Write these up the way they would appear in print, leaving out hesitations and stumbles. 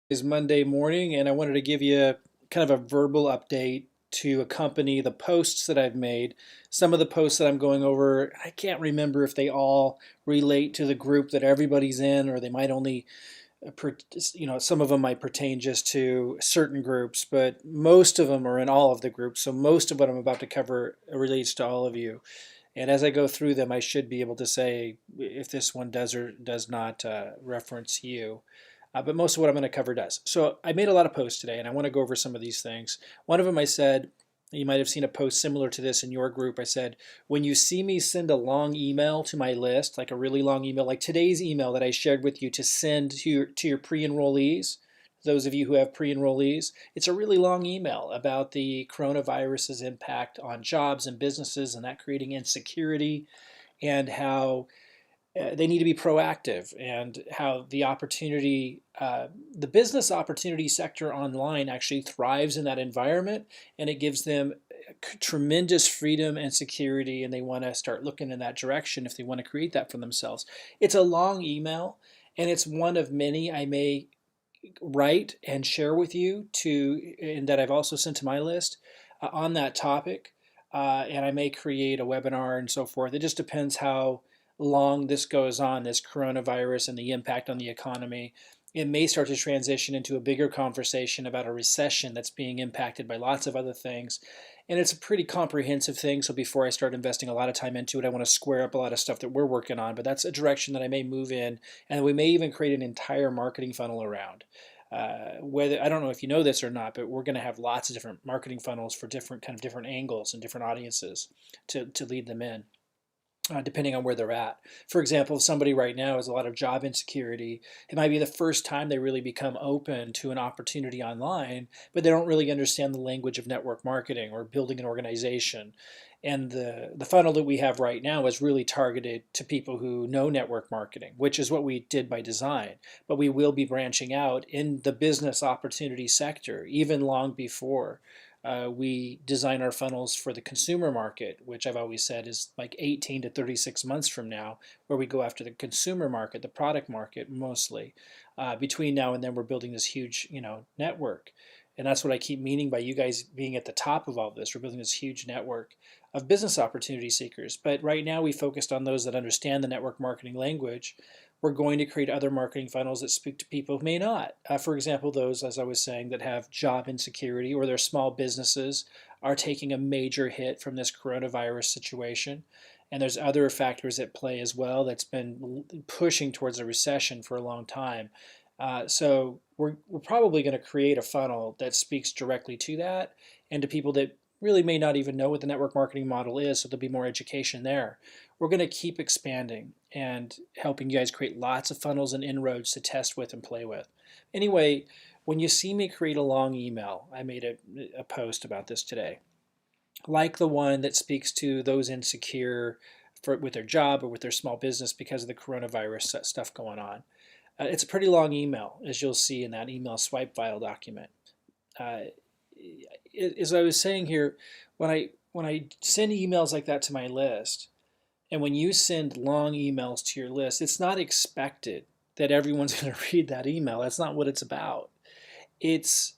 Is Monday morning, and I wanted to give you kind of a verbal update to accompany the posts that I've made. Some of the posts that I'm going over, I can't remember if they all relate to the group that everybody's in, or they might only, some of them might pertain just to certain groups, but most of them are in all of the groups. So most of what I'm about to cover relates to all of you. And as I go through them, I should be able to say if this one does or does not reference you. But most of what I'm going to cover does. So I made a lot of posts today, and I want to go over some of these things. One of them I said, you might have seen a post similar to this in your group. I said, when you see me send a long email to my list, like a really long email, like today's email that I shared with you to send to your pre-enrollees, those of you who have pre-enrollees, it's a really long email about the coronavirus's impact on jobs and businesses and that creating insecurity and how they need to be proactive and how the business opportunity sector online actually thrives in that environment, and it gives them tremendous freedom and security, and they want to start looking in that direction if they want to create that for themselves. It's a long email, and it's one of many I may write and share with you and that I've also sent to my list on that topic. And I may create a webinar and so forth. It just depends how long this goes on, this coronavirus and the impact on the economy. It may start to transition into a bigger conversation about a recession that's being impacted by lots of other things. And it's a pretty comprehensive thing. So before I start investing a lot of time into it, I want to square up a lot of stuff that we're working on. But that's a direction that I may move in. And we may even create an entire marketing funnel around. Whether I don't know if you know this or not, but we're going to have lots of different marketing funnels for different angles and different audiences to lead them in, depending on where they're at. For example, if somebody right now has a lot of job insecurity, it might be the first time they really become open to an opportunity online, but they don't really understand the language of network marketing or building an organization. And the funnel that we have right now is really targeted to people who know network marketing, which is what we did by design. But we will be branching out in the business opportunity sector, even long before we design our funnels for the consumer market, which I've always said is like 18 to 36 months from now, where we go after the consumer market, the product market mostly. Between now and then, we're building this huge, network. And that's what I keep meaning by you guys being at the top of all this. We're building this huge network of business opportunity seekers. But right now, we focused on those that understand the network marketing language. We're going to create other marketing funnels that speak to people who may not. For example, those, as I was saying, that have job insecurity or their small businesses are taking a major hit from this coronavirus situation. And there's other factors at play as well that's been pushing towards a recession for a long time. So we're probably going to create a funnel that speaks directly to that and to people that really may not even know what the network marketing model is, so there'll be more education there. We're going to keep expanding and helping you guys create lots of funnels and inroads to test with and play with. Anyway, when you see me create a long email, I made a post about this today, like the one that speaks to those insecure with their job or with their small business because of the coronavirus stuff going on. It's a pretty long email, as you'll see in that email swipe file document. Uh, as I was saying here, when I send emails like that to my list, and when you send long emails to your list, it's not expected that everyone's going to read that email. That's not what it's about. It's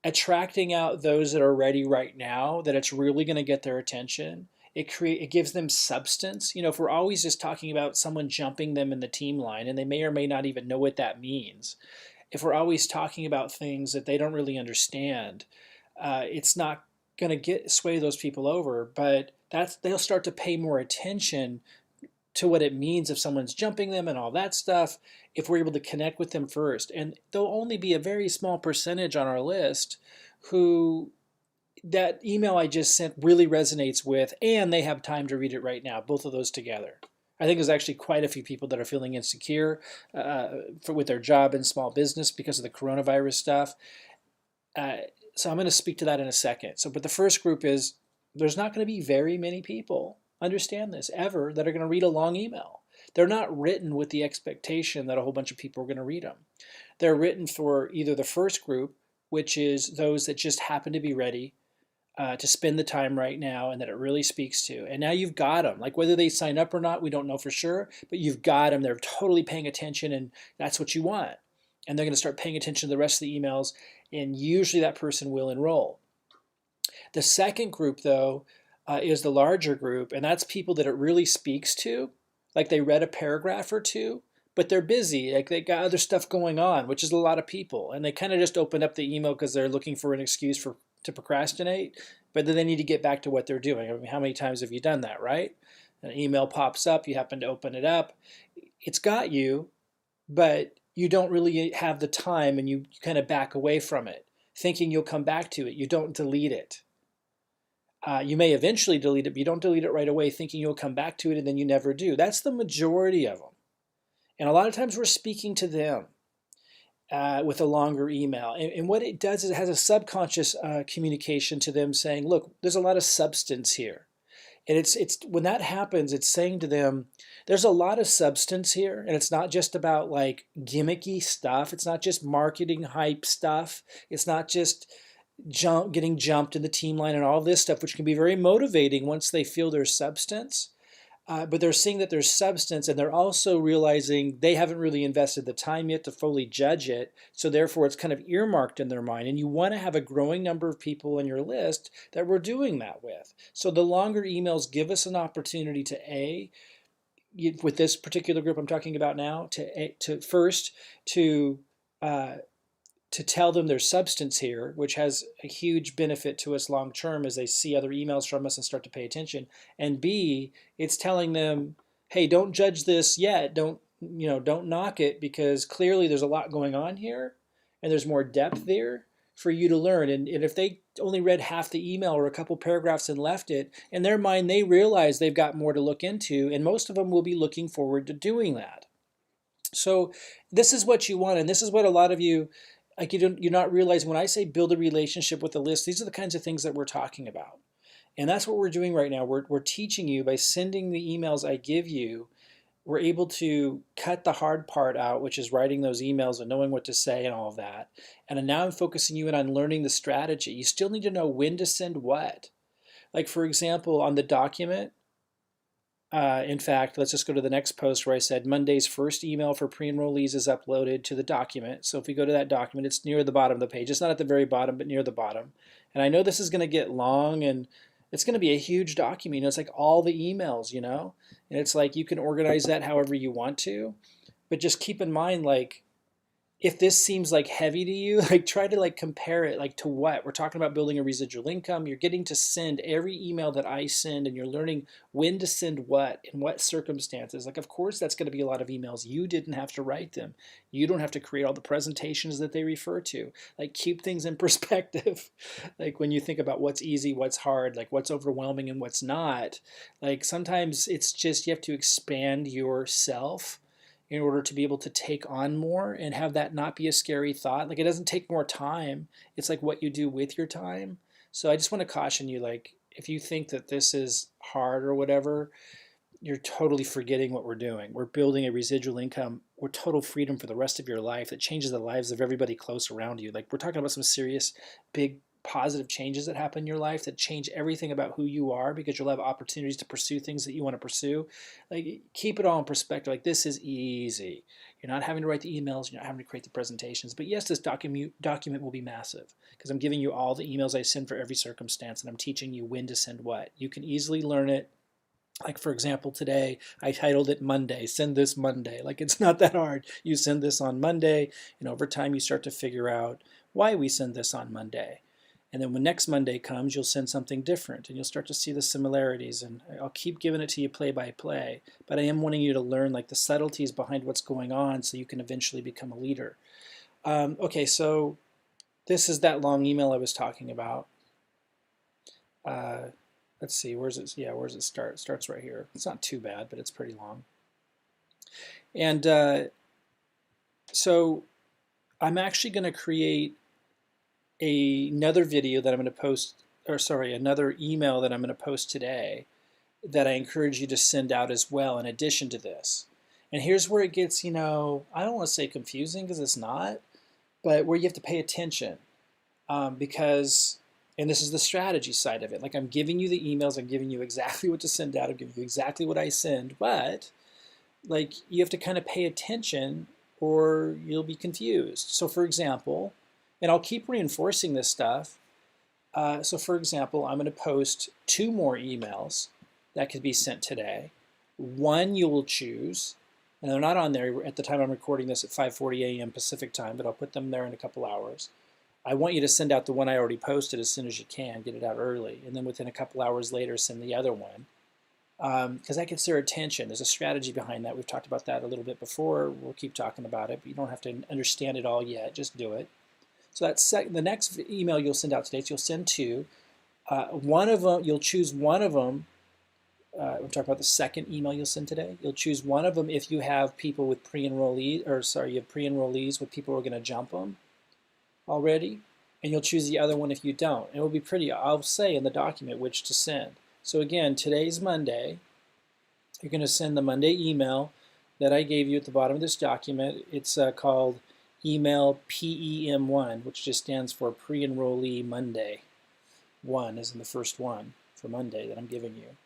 attracting out those that are ready right now, that it's really going to get their attention. It gives them substance. If we're always just talking about someone jumping them in the team line, and they may or may not even know what that means, if we're always talking about things that they don't really understand, it's not going to sway those people over. But they'll start to pay more attention to what it means if someone's jumping them and all that stuff, if we're able to connect with them first. And there'll only be a very small percentage on our list who that email I just sent really resonates with, and they have time to read it right now, both of those together. I think there's actually quite a few people that are feeling insecure with their job and small business because of the coronavirus stuff. So I'm going to speak to that in a second. But the first group is, there's not going to be very many people, understand this, ever, that are going to read a long email. They're not written with the expectation that a whole bunch of people are going to read them. They're written for either the first group, which is those that just happen to be ready to spend the time right now and that it really speaks to. And now you've got them. Like whether they sign up or not, we don't know for sure, but you've got them. They're totally paying attention, and that's what you want. and they're going to start paying attention to the rest of the emails, and usually that person will enroll. The second group, though, is the larger group, and that's people that it really speaks to. Like they read a paragraph or two, but they're busy. Like they got other stuff going on, which is a lot of people, and they kind of just open up the email because they're looking for an excuse to procrastinate, but then they need to get back to what they're doing. I mean, how many times have you done that, right? An email pops up, you happen to open it up, it's got you, but you don't really have the time, and you kind of back away from it, thinking you'll come back to it. You don't delete it. You may eventually delete it, but you don't delete it right away, thinking you'll come back to it, and then you never do. That's the majority of them. And a lot of times we're speaking to them with a longer email. And what it does is it has a subconscious communication to them saying, look, there's a lot of substance here. And it's when that happens, it's saying to them, there's a lot of substance here, and it's not just about like gimmicky stuff. It's not just marketing hype stuff. It's not just getting jumped in the team line and all this stuff, which can be very motivating once they feel there's substance. But they're seeing that there's substance, and they're also realizing they haven't really invested the time yet to fully judge it. So therefore, it's kind of earmarked in their mind. And you want to have a growing number of people on your list that we're doing that with. So the longer emails give us an opportunity to with this particular group I'm talking about now, to tell them there's substance here, which has a huge benefit to us long term as they see other emails from us and start to pay attention. And B, it's telling them, hey, don't judge this yet. Don't knock it, because clearly there's a lot going on here and there's more depth there for you to learn. And if they only read half the email or a couple paragraphs and left it, in their mind they realize they've got more to look into, and most of them will be looking forward to doing that. So this is what you want, and this is what a lot of you, like, you're not realizing when I say build a relationship with the list, these are the kinds of things that we're talking about. And that's what we're doing right now. We're teaching you by sending the emails I give you. We're able to cut the hard part out, which is writing those emails and knowing what to say and all of that. And now I'm focusing you in on learning the strategy. You still need to know when to send what. Like, for example, on the document, in fact, let's just go to the next post where I said Monday's first email for pre-enrollees is uploaded to the document. So if we go to that document, it's near the bottom of the page. It's not at the very bottom, but near the bottom. And I know this is going to get long, and it's going to be a huge document. It's like all the emails, and it's like you can organize that however you want to. But just keep in mind, like, if this seems like heavy to you, like, try to like compare it like to what we're talking about, building a residual income. You're getting to send every email that I send, and you're learning when to send what in what circumstances. Like, of course, that's going to be a lot of emails. You didn't have to write them. You don't have to create all the presentations that they refer to. Like, keep things in perspective. Like, when you think about what's easy, what's hard, like what's overwhelming and what's not, like sometimes it's just you have to expand yourself in order to be able to take on more and have that not be a scary thought. Like, it doesn't take more time. It's like what you do with your time. So I just want to caution you, like, if you think that this is hard or whatever, you're totally forgetting what we're doing. We're building a residual income or total freedom for the rest of your life that changes the lives of everybody close around you. Like, we're talking about some serious, big, positive changes that happen in your life that change everything about who you are, because you'll have opportunities to pursue things that you want to pursue. Like, keep it all in perspective. Like, this is easy. You're not having to write the emails. You're not having to create the presentations. But yes, this document will be massive, because I'm giving you all the emails I send for every circumstance, and I'm teaching you when to send what. You can easily learn it. Like, for example, today I titled it Monday, send this Monday. Like, it's not that hard. You send this on Monday, and over time you start to figure out why we send this on Monday. And then when next Monday comes, you'll send something different, and you'll start to see the similarities. And I'll keep giving it to you play by play, but I am wanting you to learn like the subtleties behind what's going on so you can eventually become a leader. Okay, so this is that long email I was talking about. Let's see, where's it? Yeah, where's it start? It starts right here. It's not too bad, but it's pretty long. And so I'm actually going to create another video that I'm going to post, or sorry, another email that I'm going to post today that I encourage you to send out as well in addition to this. And here's where it gets, I don't want to say confusing, because it's not, but where you have to pay attention because, and this is the strategy side of it, like, I'm giving you the emails, I'm giving you exactly what to send out, I'm giving you exactly what I send, but like, you have to kind of pay attention or you'll be confused. So for example, and I'll keep reinforcing this stuff. So for example, I'm going to post 2 more emails that could be sent today. One you will choose, and they're not on there at the time I'm recording this at 5:40 a.m. Pacific time, but I'll put them there in a couple hours. I want you to send out the one I already posted as soon as you can, get it out early, and then within a couple hours later send the other one. Because that gets their attention. There's a strategy behind that. We've talked about that a little bit before. We'll keep talking about it, but you don't have to understand it all yet. Just do it. So that's the next email you'll send out today. So you'll send 2. One of them, you'll choose one of them. I'm talking about the second email you'll send today. You'll choose one of them if you have people with pre-enrollees, or sorry, you have pre-enrollees with people who are going to jump them already, and you'll choose the other one if you don't. It will be pretty, I'll say in the document which to send. So again, today's Monday. You're going to send the Monday email that I gave you at the bottom of this document. It's called email PEM1, which just stands for Pre-Enrollee Monday. 1 is in the first one for Monday that I'm giving you.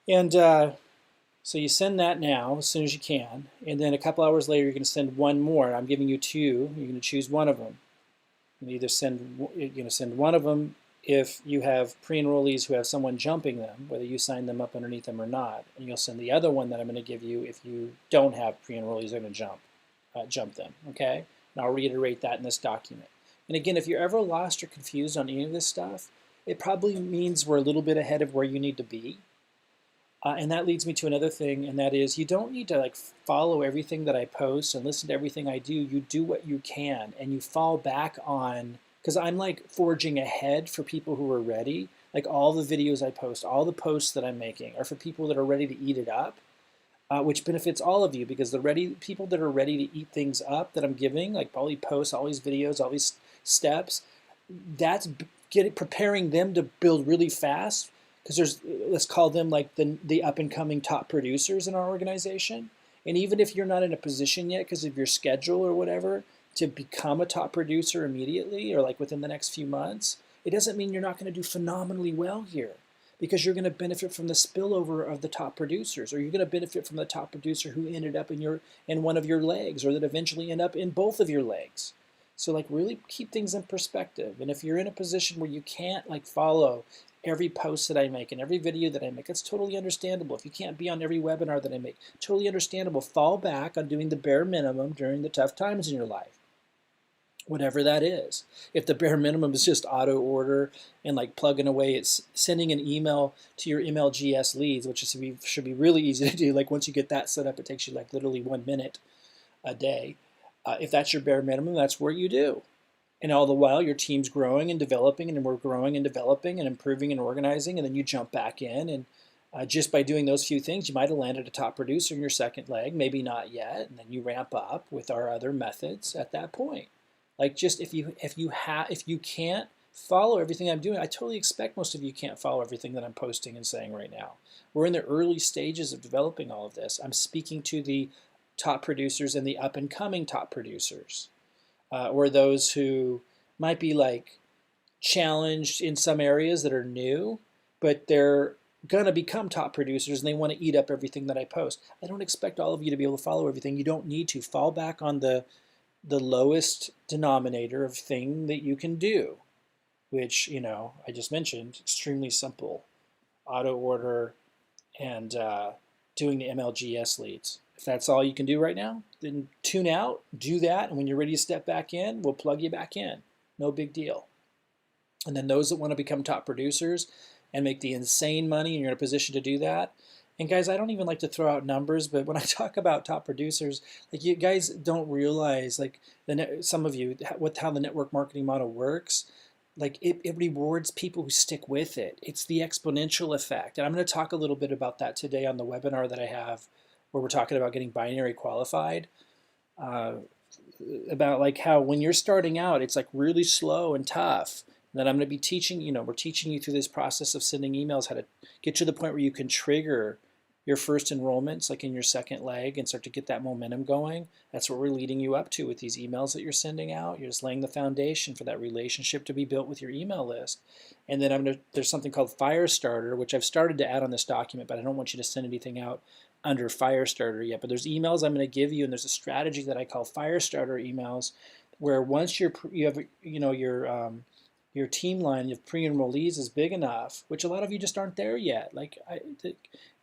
And so you send that now as soon as you can, and then a couple hours later you're going to send one more. I'm giving you 2. You're going to choose one of them. You're going to send one of them if you have pre-enrollees who have someone jumping them, whether you sign them up underneath them or not. And you'll send the other one that I'm going to give you if you don't have pre-enrollees who are going to jump them. Okay? And I'll reiterate that in this document. And again, if you're ever lost or confused on any of this stuff, it probably means we're a little bit ahead of where you need to be. And that leads me to another thing, and that is you don't need to like follow everything that I post and listen to everything I do. You do what you can, and you fall back on, because I'm like forging ahead for people who are ready. Like all the videos I post, all the posts that I'm making are for people that are ready to eat it up, which benefits all of you, because the people that are ready to eat things up that I'm giving, like all these posts, all these videos, all these steps, that's preparing them to build really fast. Because there's, let's call them like the up-and-coming top producers in our organization. And even if you're not in a position yet because of your schedule or whatever to become a top producer immediately or like within the next few months, it doesn't mean you're not going to do phenomenally well here, because you're going to benefit from the spillover of the top producers, or you're going to benefit from the top producer who ended up in one of your legs, or that eventually end up in both of your legs. So like really keep things in perspective. And if you're in a position where you can't like follow every post that I make and every video that I make, it's totally understandable. If you can't be on every webinar that I make, totally understandable. Fall back on doing the bare minimum during the tough times in your life, whatever that is. If the bare minimum is just auto order and like plugging away, it's sending an email to your MLGS leads, which should be really easy to do. Like once you get that set up, it takes you like literally 1 minute a day. If that's your bare minimum, that's what you do. And all the while, your team's growing and developing, and we're growing and developing and improving and organizing, and then you jump back in. And just by doing those few things, you might have landed a top producer in your second leg, maybe not yet, and then you ramp up with our other methods at that point. Like just if you can't follow everything I'm doing, I totally expect most of you can't follow everything that I'm posting and saying right now. We're in the early stages of developing all of this. I'm speaking to the top producers and the up-and-coming top producers. Or those who might be like challenged in some areas that are new, but they're going to become top producers and they want to eat up everything that I post. I don't expect all of you to be able to follow everything. You don't need to. Fall back on the lowest denominator of thing that you can do, which, you know, I just mentioned, extremely simple. Auto order and doing the MLGS leads. If that's all you can do right now, then tune out, do that, and when you're ready to step back in, we'll plug you back in. No big deal. And then those that want to become top producers and make the insane money, and you're in a position to do that. And guys, I don't even like to throw out numbers, but when I talk about top producers, like you guys don't realize, like some of you, how the network marketing model works. Like it rewards people who stick with it. It's the exponential effect. And I'm going to talk a little bit about that today on the webinar that I have, where we're talking about getting binary qualified, about like how when you're starting out, it's like really slow and tough. And then I'm going to be teaching, we're teaching you through this process of sending emails, how to get to the point where you can trigger your first enrollments, like in your second leg, and start to get that momentum going. That's what we're leading you up to with these emails that you're sending out. You're just laying the foundation for that relationship to be built with your email list. And then there's something called Firestarter, which I've started to add on this document, but I don't want you to send anything out under Firestarter yet, but there's emails I'm going to give you, and there's a strategy that I call Firestarter emails, where once you have your team line of pre-enrollees is big enough, which a lot of you just aren't there yet. Like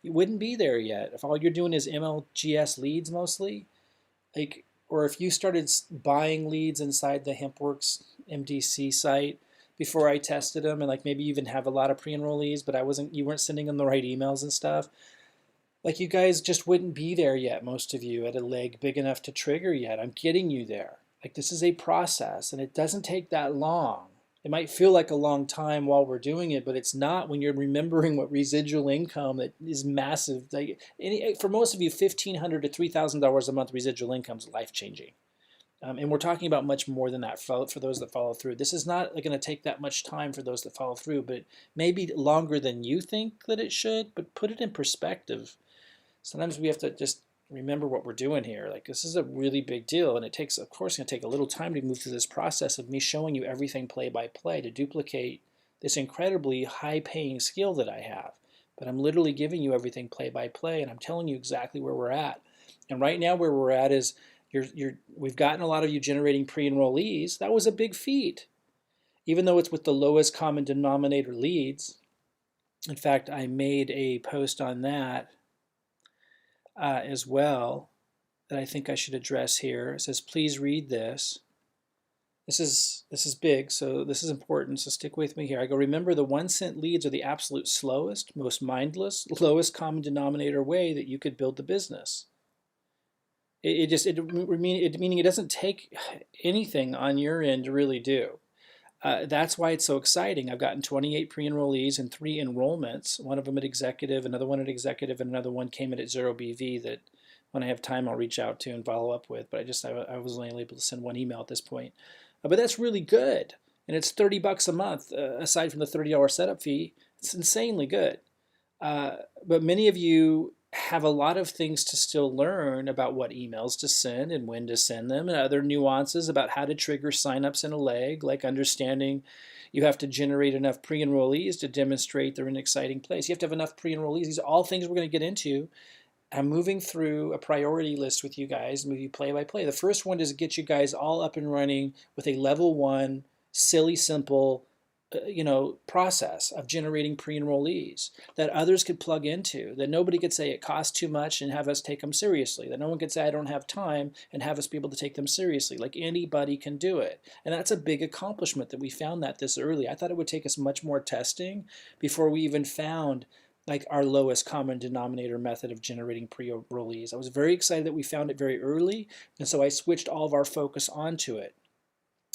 you wouldn't be there yet if all you're doing is MLGS leads mostly. Like, or if you started buying leads inside the Hempworx MDC site before I tested them, and like maybe you even have a lot of pre-enrollees, but you weren't sending them the right emails and stuff. Like you guys just wouldn't be there yet, most of you, at a leg big enough to trigger yet. I'm getting you there. Like this is a process, and it doesn't take that long. It might feel like a long time while we're doing it, but it's not when you're remembering what residual income that is massive. Like for most of you, $1,500 to $3,000 a month residual income is life-changing. And we're talking about much more than that for those that follow through. This is not going to take that much time for those that follow through, but maybe longer than you think that it should, but put it in perspective. Sometimes we have to just remember what we're doing here. Like this is a really big deal, and it takes, of course, going to take a little time to move through this process of me showing you everything play by play to duplicate this incredibly high-paying skill that I have. But I'm literally giving you everything play by play, and I'm telling you exactly where we're at. And right now, where we're at is we've gotten a lot of you generating pre-enrollees. That was a big feat, even though it's with the lowest common denominator leads. In fact, I made a post on that as well that I think I should address here. It says, please read this. This is big, so this is important, so stick with me here. I go, remember the 1 cent leads are the absolute slowest, most mindless, lowest common denominator way that you could build the business. Meaning it doesn't take anything on your end to really do. That's why it's so exciting. I've gotten 28 pre-enrollees and 3 enrollments, one of them at executive, another one at executive, and another one came in at 0 BV that when I have time I'll reach out to and follow up with, but I was only able to send 1 email at this point. But that's really good, and it's $30 a month aside from the $30 setup fee. It's insanely good. But many of you have a lot of things to still learn about what emails to send and when to send them, and other nuances about how to trigger signups in a leg, like understanding you have to generate enough pre-enrollees to demonstrate they're in an exciting place. You have to have enough pre-enrollees. These are all things we're going to get into. I'm moving through a priority list with you guys, move you play by play. The first one is to get you guys all up and running with a level 1, silly, simple, process of generating pre-enrollees that others could plug into, that nobody could say it costs too much and have us take them seriously, that no one could say I don't have time and have us be able to take them seriously. Like anybody can do it. And that's a big accomplishment that we found that this early. I thought it would take us much more testing before we even found like our lowest common denominator method of generating pre-enrollees. I was very excited that we found it very early, and so I switched all of our focus onto it.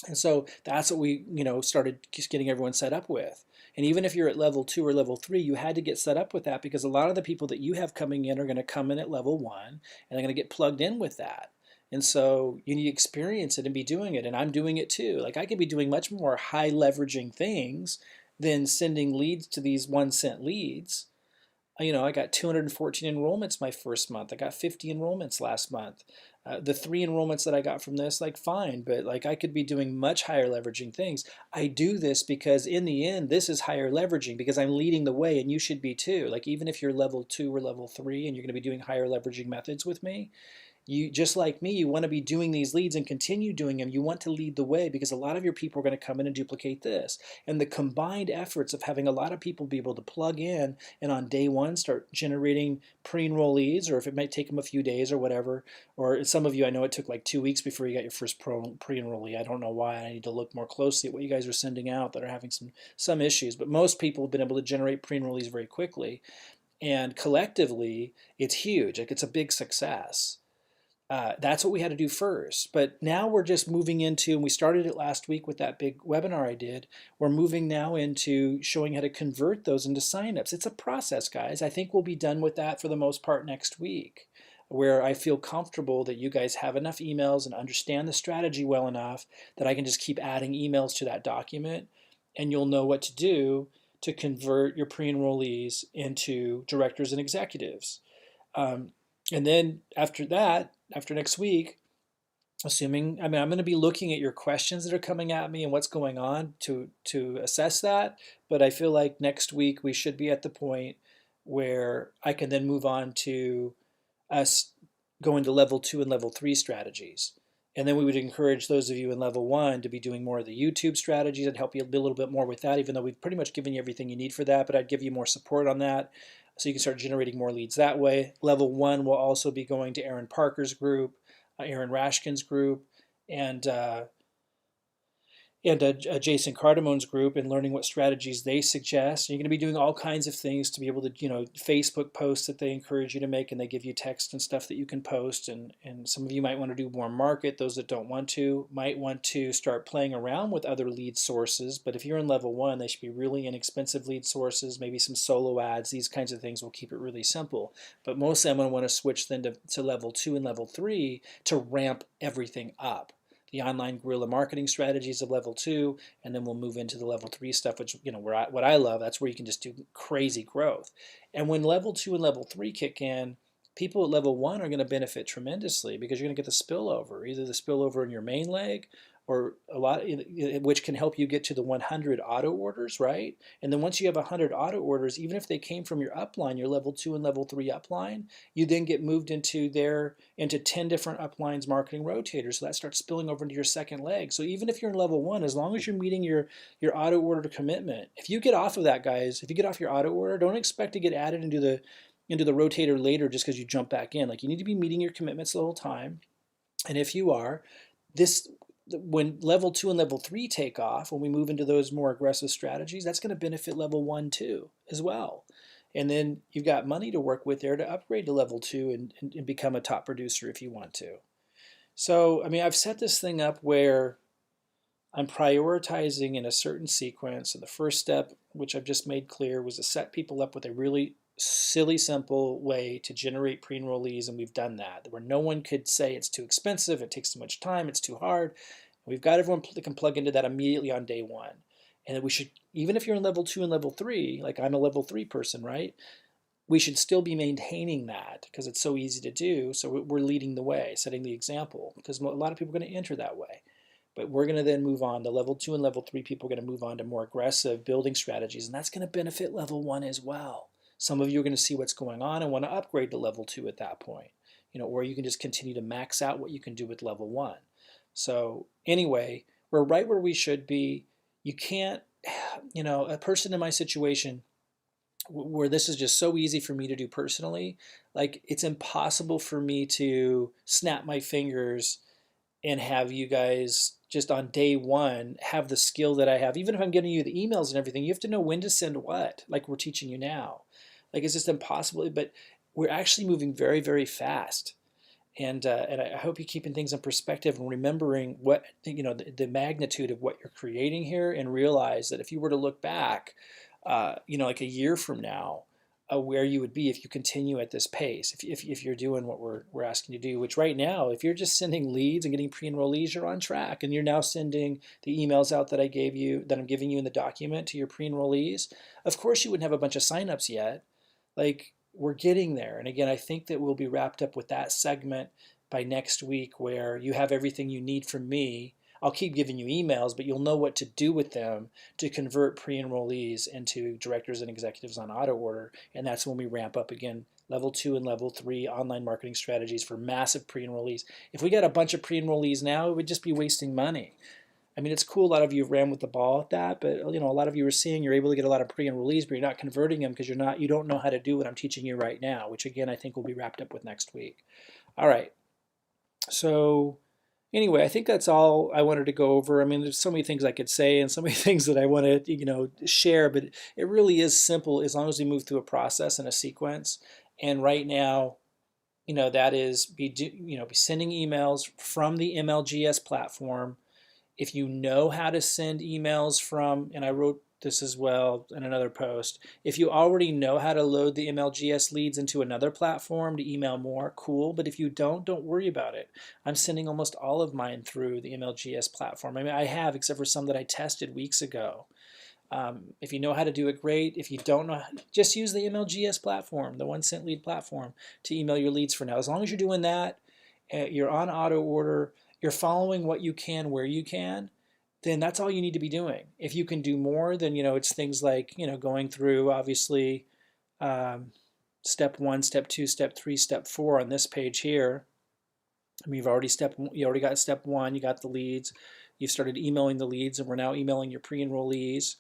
And so that's what we, started just getting everyone set up with. And even if you're at level 2 or level 3, you had to get set up with that because a lot of the people that you have coming in are going to come in at level 1 and they're going to get plugged in with that. And so you need to experience it and be doing it. And I'm doing it too. Like I could be doing much more high leveraging things than sending leads to these 1 cent leads. I got 214 enrollments my first month. I got 50 enrollments last month. The 3 enrollments that I got from this, like fine, but like I could be doing much higher leveraging things. I do this because in the end, this is higher leveraging because I'm leading the way and you should be too. Like even if you're level 2 or level 3 and you're going to be doing higher leveraging methods with me, you just like me, you want to be doing these leads and continue doing them. You want to lead the way because a lot of your people are going to come in and duplicate this. And the combined efforts of having a lot of people be able to plug in and on day 1 start generating pre-enrollees, or if it might take them a few days or whatever, or some of you, I know it took like 2 weeks before you got your first pre-enrollee. I don't know why. I need to look more closely at what you guys are sending out that are having some issues. But most people have been able to generate pre-enrollees very quickly. And collectively, it's huge. Like it's a big success. That's what we had to do first. But now we're just moving into, and we started it last week with that big webinar I did, we're moving now into showing how to convert those into signups. It's a process, guys. I think we'll be done with that for the most part next week, where I feel comfortable that you guys have enough emails and understand the strategy well enough that I can just keep adding emails to that document, and you'll know what to do to convert your pre-enrollees into directors and executives. And then after that, after next week, I'm going to be looking at your questions that are coming at me and what's going on to assess that. But I feel like next week we should be at the point where I can then move on to us going to level 2 and level 3 strategies. And then we would encourage those of you in level 1 to be doing more of the YouTube strategies and help you a little bit more with that, even though we've pretty much given you everything you need for that, but I'd give you more support on that so you can start generating more leads that way. Level 1 will also be going to Aaron Parker's group, Aaron Rashkin's group, and Jason Cardamone's group, and learning what strategies they suggest. And you're going to be doing all kinds of things to be able to, Facebook posts that they encourage you to make, and they give you text and stuff that you can post. And some of you might want to do more market. Those that don't want to might want to start playing around with other lead sources. But if you're in level 1, they should be really inexpensive lead sources, maybe some solo ads. These kinds of things will keep it really simple. But mostly I'm going to want to switch then to level 2 and level 3 to ramp everything up. The online guerrilla marketing strategies of level 2, and then we'll move into the level 3 stuff, which, what I love, that's where you can just do crazy growth. And when level 2 and level 3 kick in, people at level 1 are going to benefit tremendously because you're going to get the spillover, either the spillover in your main leg or a lot, which can help you get to the 100 auto orders, right? And then once you have 100 auto orders, even if they came from your upline, your level 2 and level 3 upline, you then get moved into 10 different uplines marketing rotators. So that starts spilling over into your second leg. So even if you're in level 1, as long as you're meeting your auto order commitment, if you get off of that, guys, if you get off your auto order, don't expect to get added into the rotator later just because you jump back in. Like, you need to be meeting your commitments the whole time. And if you are, when level 2 and level 3 take off, when we move into those more aggressive strategies, that's going to benefit level 1 too as well. And then you've got money to work with there to upgrade to level 2 and become a top producer if you want to. So, I've set this thing up where I'm prioritizing in a certain sequence. So the first step, which I've just made clear, was to set people up with a really silly, simple way to generate pre-enrollees, and we've done that. Where no one could say it's too expensive, it takes too much time, it's too hard. We've got everyone that can plug into that immediately on day 1. And we should, even if you're in level 2 and level 3, like I'm a level 3 person, right? We should still be maintaining that because it's so easy to do. So we're leading the way, setting the example, because a lot of people are going to enter that way. But we're going to then move on to level 2 and level 3 people are going to move on to more aggressive building strategies, and that's going to benefit level 1 as well. Some of you are going to see what's going on and want to upgrade to level 2 at that point, or you can just continue to max out what you can do with level 1. So anyway, we're right where we should be. You can't, a person in my situation where this is just so easy for me to do personally, like it's impossible for me to snap my fingers and have you guys just on day 1 have the skill that I have. Even if I'm getting you the emails and everything, you have to know when to send what, like we're teaching you now. Like, it's just impossible, but we're actually moving very, very fast. And I hope you're keeping things in perspective and remembering what, the magnitude of what you're creating here, and realize that if you were to look back, like a year from now, where you would be if you continue at this pace, if you're doing what we're asking you to do, which right now, if you're just sending leads and getting pre-enrollees, you're on track, and you're now sending the emails out that I'm giving you in the document to your pre-enrollees. Of course, you wouldn't have a bunch of signups yet. Like, we're getting there. And again, I think that we'll be wrapped up with that segment by next week, where you have everything you need from me. I'll keep giving you emails, but you'll know what to do with them to convert pre-enrollees into directors and executives on auto order. And that's when we ramp up again, level 2 and level 3 online marketing strategies for massive pre-enrollees. If we got a bunch of pre-enrollees now, it would just be wasting money. It's cool, a lot of you have ran with the ball at that, but a lot of you are seeing you're able to get a lot of pre-enrollees, but you're not converting them because you don't know how to do what I'm teaching you right now, which again, I think will be wrapped up with next week. All right. So anyway, I think that's all I wanted to go over. There's so many things I could say and so many things that I want to, share, but it really is simple as long as we move through a process and a sequence. And right now, that is be sending emails from the MLGS platform. If you know how to send emails from, and I wrote this as well in another post, if you already know how to load the MLGS leads into another platform to email more, cool. But if you don't worry about it. I'm sending almost all of mine through the MLGS platform. I have, except for some that I tested weeks ago. If you know how to do it, great. If you don't know, just use the MLGS platform, the 1 cent lead platform, to email your leads for now. As long as you're doing that, you're on auto order, you're following what you can where you can, then that's all you need to be doing. If you can do more, then it's things like going through, obviously, step 1, step 2, step 3, step 4 on this page here. I mean, you already got step 1, you got the leads, you've started emailing the leads, and we're now emailing your pre-enrollees.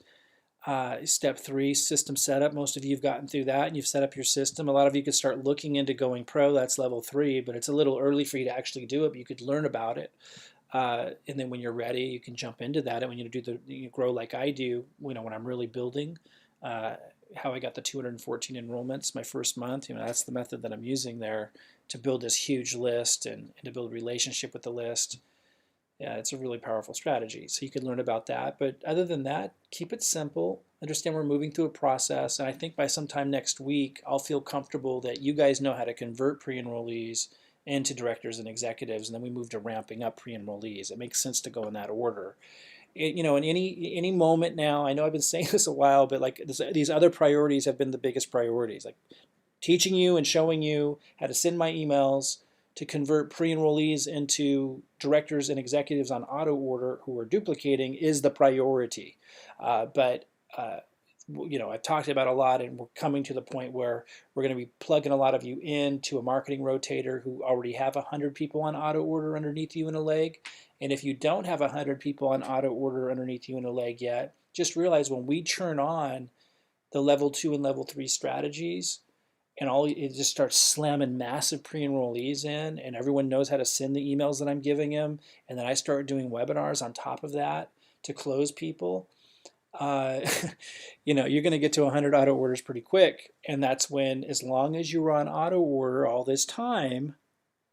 Step 3, system setup. Most of you have gotten through that and you've set up your system. A lot of you could start looking into going pro. That's level 3, but it's a little early for you to actually do it, but you could learn about it. And then when you're ready, you can jump into that. And when you grow like I do, when I'm really building, how I got the 214 enrollments my first month, that's the method that I'm using there to build this huge list and to build a relationship with the list. Yeah, it's a really powerful strategy. So you can learn about that. But other than that, keep it simple. Understand we're moving through a process. And I think by sometime next week, I'll feel comfortable that you guys know how to convert pre-enrollees into directors and executives. And then we move to ramping up pre-enrollees. It makes sense to go in that order. In any moment now, I know I've been saying this a while, but like these other priorities have been the biggest priorities. Like teaching you and showing you how to send my emails, to convert pre-enrollees into directors and executives on auto order who are duplicating is the priority. But I've talked about a lot, and we're coming to the point where we're going to be plugging a lot of you into a marketing rotator who already have 100 people on auto order underneath you in a leg. And if you don't have 100 people on auto order underneath you in a leg yet, just realize when we turn on the level 2 and level 3 strategies, and it just starts slamming massive pre-enrollees in, and everyone knows how to send the emails that I'm giving them, and then I start doing webinars on top of that to close people. You're going to get to 100 auto orders pretty quick, and that's when, as long as you were on auto order all this time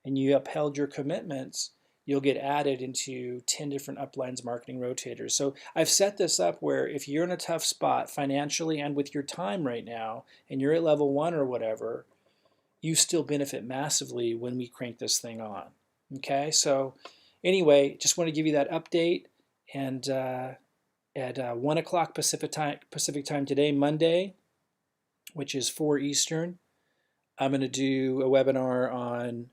and you upheld your commitments, you'll get added into 10 different uplines marketing rotators. So I've set this up where if you're in a tough spot financially and with your time right now, and you're at level 1 or whatever, you still benefit massively when we crank this thing on. Okay, so anyway, just want to give you that update. And at 1 o'clock Pacific time today, Monday, which is 4 Eastern, I'm going to do a webinar on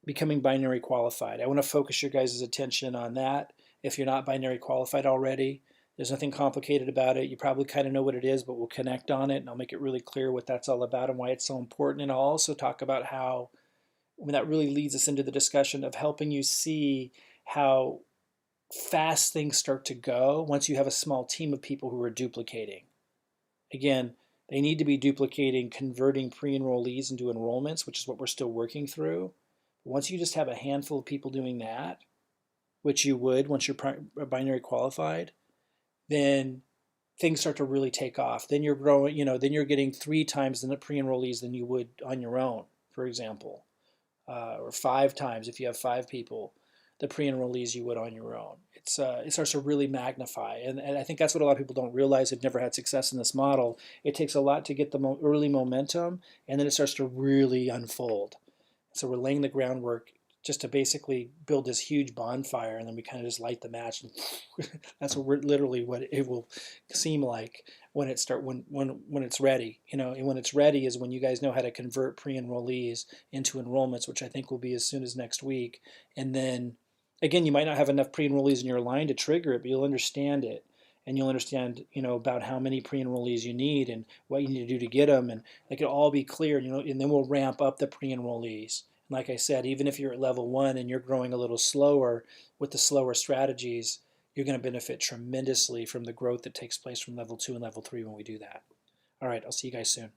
becoming binary qualified. I want to focus your guys' attention on that. If you're not binary qualified already, there's nothing complicated about it. You probably kind of know what it is, but we'll connect on it, and I'll make it really clear what that's all about and why it's so important. And I'll also talk about how, that really leads us into the discussion of helping you see how fast things start to go once you have a small team of people who are duplicating. Again, they need to be duplicating, converting pre-enrollees into enrollments, which is what we're still working through. Once you just have a handful of people doing that, which you would once you're binary qualified, then things start to really take off. Then you're growing, then you're getting 3 times the pre-enrollees than you would on your own, for example, or 5 times if you have 5 people, the pre-enrollees you would on your own. It starts to really magnify, and I think that's what a lot of people don't realize. They've never had success in this model. It takes a lot to get the early momentum, and then it starts to really unfold. So we're laying the groundwork just to basically build this huge bonfire, and then we kind of just light the match, and that's literally what it will seem like when it's ready. And when it's ready is when you guys know how to convert pre-enrollees into enrollments, which I think will be as soon as next week. And then again, you might not have enough pre-enrollees in your line to trigger it, but you'll understand it. And you'll understand, about how many pre-enrollees you need and what you need to do to get them, and it'll all be clear, and then we'll ramp up the pre-enrollees. And like I said, even if you're at level 1 and you're growing a little slower with the slower strategies, you're going to benefit tremendously from the growth that takes place from level 2 and level 3 when we do that. All right, I'll see you guys soon.